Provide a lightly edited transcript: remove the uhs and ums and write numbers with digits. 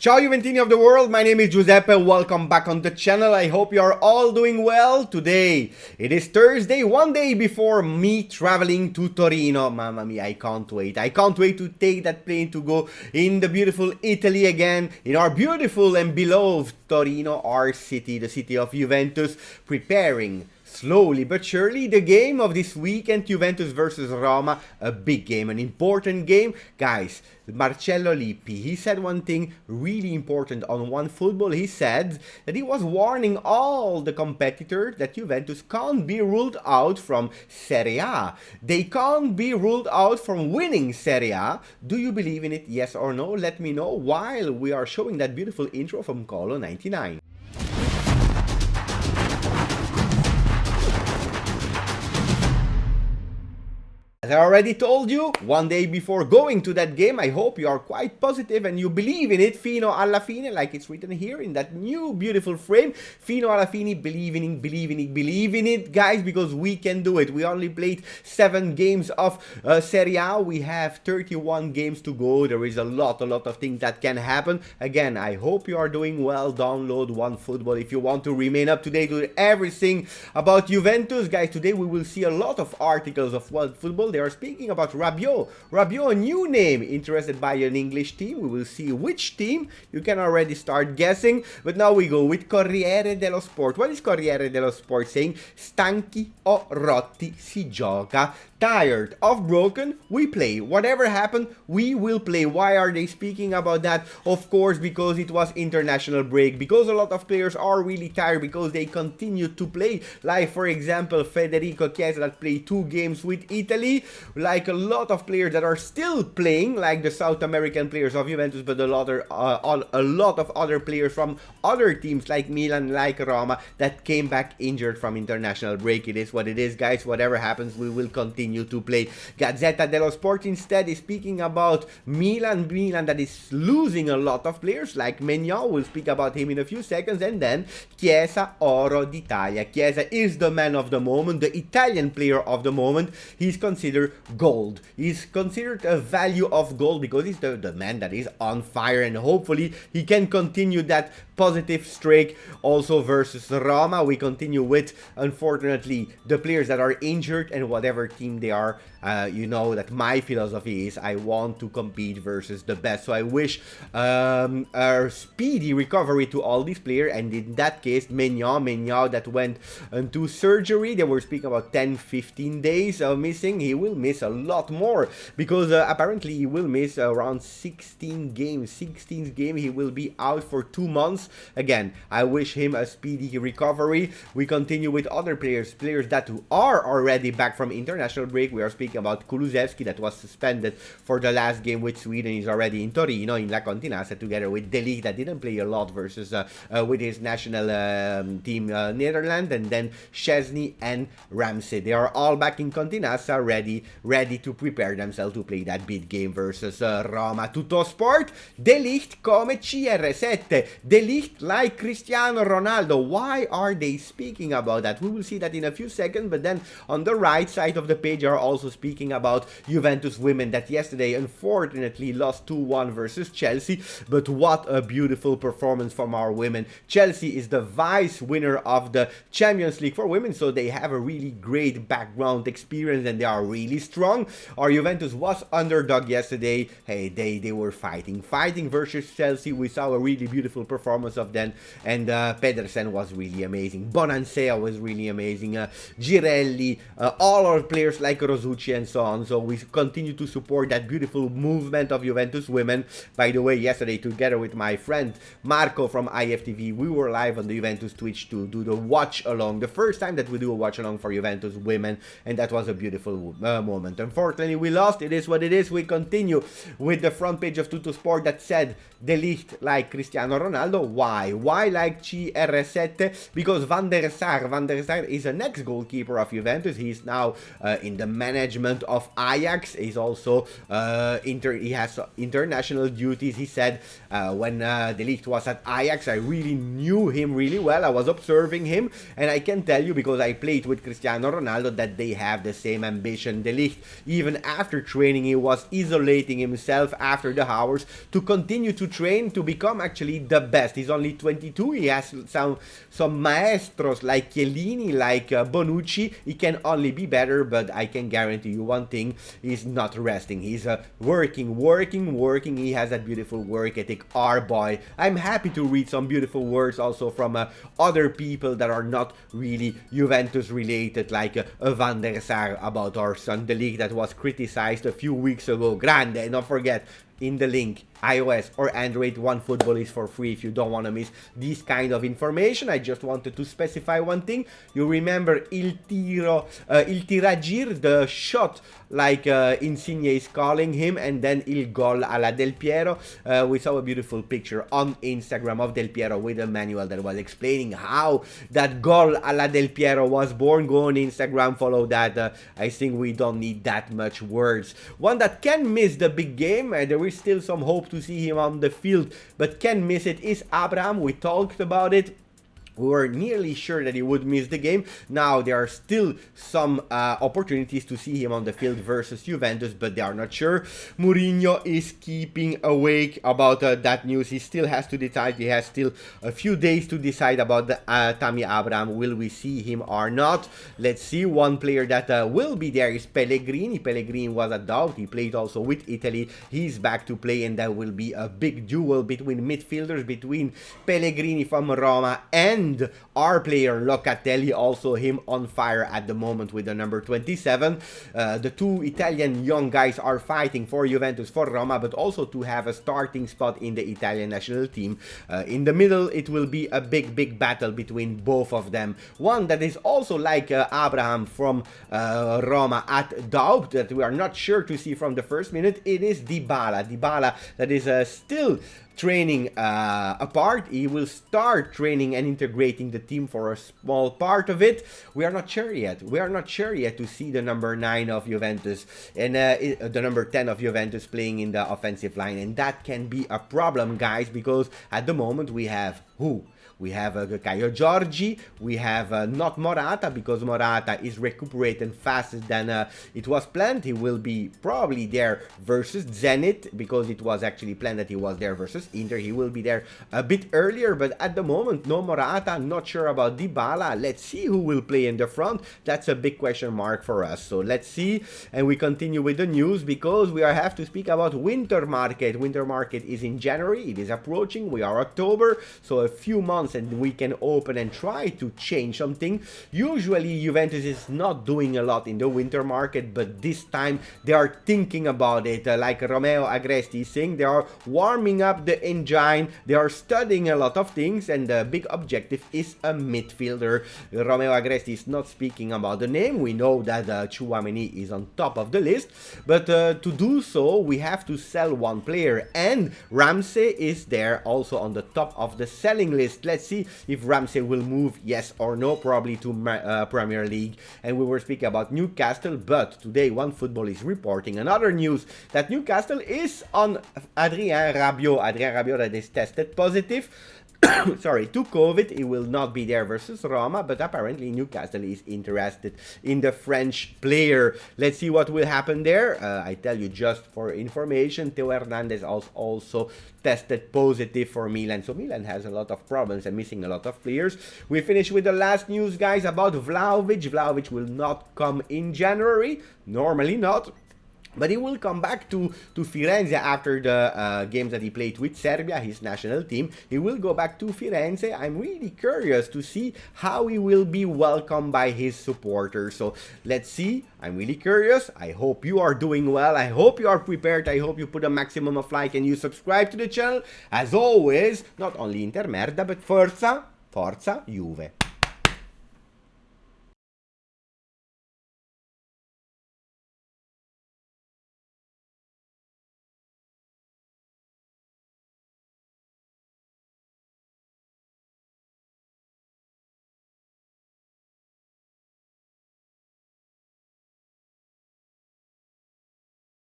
Ciao Juventini of the world, my name is Giuseppe, welcome back on the channel. I hope you are all doing well. Today, it is Thursday, one day before me traveling to Torino. Mamma mia, I can't wait. I can't wait to take that plane to go in the beautiful Italy again, in our beautiful and beloved Torino, our city, the city of Juventus, preparing slowly but surely the game of this weekend, Juventus versus Roma, a big game, an important game. Guys, Marcello Lippi, he said one thing really important on One Football. He said that he was warning all the competitors that Juventus can't be ruled out from Serie A. They can't be ruled out from winning Serie A. Do you believe in it, yes or no? Let me know while we are showing that beautiful intro from Colo99. As I already told you, one day before going to that game, I hope you are quite positive and you believe in it. Fino alla fine, like it's written here in that new beautiful frame. Fino alla fine, believe in it, guys, because we can do it. We only played 7 games of Serie A. We have 31 games to go. There is a lot of things that can happen. Again, I hope you are doing well. Download One Football if you want to remain up to date with everything about Juventus. Guys, today we will see a lot of articles of One Football. They are speaking about Rabiot. Rabiot, a new name, interested by an English team. We will see which team. You can already start guessing. But now we go with Corriere dello Sport. What is Corriere dello Sport saying? Stanchi o rotti si gioca. Tired of broken, we play. Whatever happened, we will play. Why are they speaking about that? Of course, because it was international break. Because a lot of players are really tired because they continue to play. Like, for example, Federico Chiesa that played 2 games with Italy. Like a lot of players that are still playing, like the South American players of Juventus, but a lot of other players from other teams like Milan, like Roma, that came back injured from international break. It is what it is, guys. Whatever happens, we will continue to play. Gazzetta dello Sport instead is speaking about Milan that is losing a lot of players like Maignan. We'll speak about him in a few seconds. And then Chiesa, Oro d'Italia. Chiesa is the man of the moment, the Italian player of the moment. He's considered gold. He's considered a value of gold because he's the man that is on fire, and hopefully he can continue that positive streak also versus Roma. We continue with, unfortunately, the players that are injured and whatever team they are. You know that my philosophy is I want to compete versus the best. So I wish a speedy recovery to all these players. And in that case, Maignan that went into surgery. They were speaking about 10-15 days missing. He will miss a lot more because apparently he will miss around 16 games. 16th game he will be out for 2 months. Again, I wish him a speedy recovery. We continue with other players that are already back from international break. We are speaking about Kulusevski that was suspended for the last game with Sweden. He's already in Torino, in La Continassa, together with Ligt that didn't play a lot versus with his national team Netherlands, and then Szczesny and Ramsey. They are all back in Continassa, ready to prepare themselves to play that big game versus Roma. Tutto sport, De Ligt come CR7. De Ligt like Cristiano Ronaldo. Why are they speaking about that? We will see that in a few seconds, but then on the right side of the page are also speaking about Juventus Women that yesterday unfortunately lost 2-1 versus Chelsea, but what a beautiful performance from our women. Chelsea is the vice winner of the Champions League for women, so they have a really great background experience and they are really strong. Our Juventus was underdog yesterday. Hey, they were fighting versus Chelsea. We saw a really beautiful performance of them, and Pedersen was really amazing. Bonansea was really amazing. Girelli, all our players like Rosucci and so on. So we continue to support that beautiful movement of Juventus Women. By the way, yesterday together with my friend Marco from IFTV, we were live on the Juventus Twitch to do the watch along. The first time that we do a watch along for Juventus Women, and that was a beautiful moment. Unfortunately, we lost. It is what it is. We continue with the front page of Tutto Sport that said De Ligt like Cristiano Ronaldo. Why? Why like CR7? Because Van der Sar is an ex-goalkeeper of Juventus. He's now in the management of Ajax. He's also he has international duties. He said when De Ligt was at Ajax, I really knew him really well. I was observing him, and I can tell you, because I played with Cristiano Ronaldo, that they have the same ambition Christian De Ligt, even after training, he was isolating himself after the hours to continue to train to become actually the best. He's only 22. He has some maestros like Chiellini, like Bonucci. He can only be better, but I can guarantee you one thing: he's not resting. He's working. He has that beautiful work ethic. Our boy. I'm happy to read some beautiful words also from other people that are not really Juventus related, like Van der Sar, about our son De Ligt, that was criticized a few weeks ago. Grande, and don't forget, in the link, iOS or Android, OneFootball is for free if you don't want to miss this kind of information. I just wanted to specify one thing. You remember il tiragir, the shot like Insigne is calling him, and then il gol alla Del Piero. We saw a beautiful picture on Instagram of Del Piero with a manual that was explaining how that gol alla Del Piero was born. Go on Instagram, follow that. I think we don't need that much words. One that can miss the big game, there is still some hope to see him on the field, but can miss it, is Abraham. We talked about it. We were nearly sure that he would miss the game. Now there are still some opportunities to see him on the field versus Juventus, but they are not sure. Mourinho is keeping awake about that news. He still has to decide. He has still a few days to decide about the, Tammy Abraham. Will we see him or not? Let's see. One player that will be there is Pellegrini. Pellegrini was a doubt. He played also with Italy. He's back to play, and there will be a big duel between midfielders, between Pellegrini from Roma and our player Locatelli, also him on fire at the moment with the number 27. The two Italian young guys are fighting for Juventus, for Roma, but also to have a starting spot in the Italian national team. In the middle, it will be a big battle between both of them. One that is also like Abraham from Roma at doubt, that we are not sure to see from the first minute. It is Dybala. Dybala that is still training apart. He will start training and integrating the team for a small part of it. We are not sure yet. We are not sure yet to see the number 9 of Juventus and the number 10 of Juventus playing in the offensive line, and that can be a problem, guys, because at the moment we have who? We have Caio Giorgi, we have not Morata, because Morata is recuperating faster than it was planned. He will be probably there versus Zenit, because it was actually planned that he was there versus Inter. He will be there a bit earlier, but at the moment, no Morata, not sure about Dybala. Let's see who will play in the front. That's a big question mark for us. So let's see, and we continue with the news, because we have to speak about winter market. Winter market is in January, it is approaching, we are October, so a few months and we can open and try to change something. Usually Juventus is not doing a lot in the winter market, but this time they are thinking about it. Like Romeo Agresti is saying, they are warming up the engine, they are studying a lot of things, and the big objective is a midfielder. Romeo Agresti is not speaking about the name. We know that Tchouaméni is on top of the list, but to do so we have to sell one player, and Ramsey is there also on the top of the selling list. Let's see if Ramsey will move, yes or no, probably to Premier League. And we were speaking about Newcastle, but today OneFootball is reporting another news, that Newcastle is on Adrien Rabiot. Adrien Rabiot that is tested positive sorry, to COVID. He will not be there versus Roma, but apparently Newcastle is interested in the French player. Let's see what will happen there. I tell you, just for information, Theo Hernandez also tested positive for Milan. So Milan has a lot of problems and missing a lot of players. We finish with the last news, guys, about Vlahovic. Vlahovic will not come in January, normally not. But he will come back to Firenze after the games that he played with Serbia, his national team. He will go back to Firenze. I'm really curious to see how he will be welcomed by his supporters. So let's see. I'm really curious. I hope you are doing well. I hope you are prepared. I hope you put a maximum of like and you subscribe to the channel. As always, not only Inter merda, but Forza Juve.